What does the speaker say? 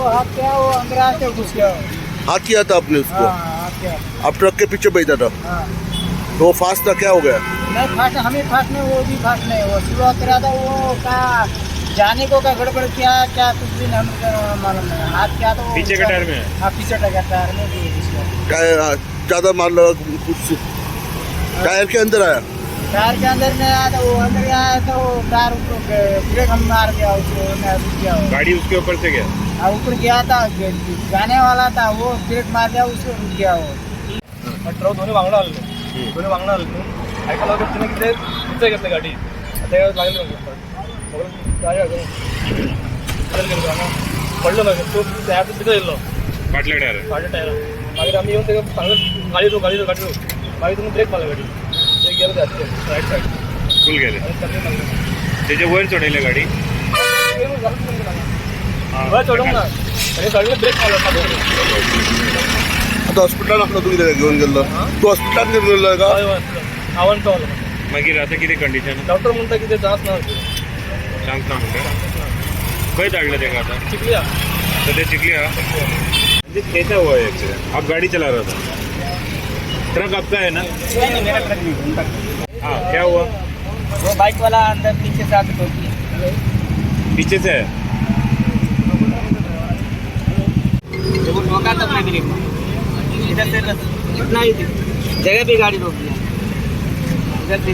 हाथ किया, वो अंदर आके घुस गया। हाथ किया था आपने उसको? हाँ, हाथ किया। आप ट्रक के पीछे बैठा था हाँ। तो वो फास्ट था, क्या हो गया? नहीं फाटने, हमें फाटने, वो भी फाटने, वो शुरुआत करा था, वो का जाने को का गड़बड़ किया क्या कुछ भी हम मालूम नहीं। हाथ क्या तो पीछे के टायर में है? हाँ, पीछे का टायर में भी घुस गया। टायर ज्यादा मार लगा कुछ? टायर के अंदर आया? टायर के अंदर नहीं आया था, वो अंदर आया था, वो टायर ऊपर ब्रेक हम मार गया उसको, रुक गया वो। गाड़ी उसके ऊपर से गया? हाँ, ऊपर गया था, जाने वाला था, वो ब्रेक मार दिया, उसको रुक गया वो। ट्रक दोन्ही वांगडा हल्ले, दोन्ही वांगडा हल्ले. ऐकायला लागलं तिने किती तिथे घेतली गाडी, आता लागली गाडी पडलं ना तो त्या तिथे गेलो फाटल्या टायर? गाडी टायर मागे आम्ही येऊन ते चांगलं गाडी मागे तुम्ही ब्रेक मारला गाडी ते गेलं त्यात राईट साईड फुल गेले? आणि त्याचे लागले त्याच्या वर चढवले गाडी? चढवून ना आणि गाडीला ब्रेक मारला. आता हॉस्पिटल आपलं तुम्ही घेऊन गेलो? तू हॉस्पिटलात घेऊन गेलो का? आवडतो आलं मागीर आता किती कंडिशन? डॉक्टर म्हणता की ते जास्त ना चान्स ना म्हणटा? खंय धाडलं तेका आता? चिकलिया सध्या चिखलिया? म्हणजे कैसा हुआ है एक्सीडेंट? आप गाड़ी चला रहा था, ट्रक आपका है ना? नहीं, मेरा ट्रक नहीं, उनका। हाँ, क्या हुआ? वो बाइक वाला अंदर पीछे से आके ठोक दिया। पीछे से है? वो ठोका तब मैं ब्रेक मारा। इधर से इतना ही थी, जगह पे गाड़ी रोक दिया, इधर से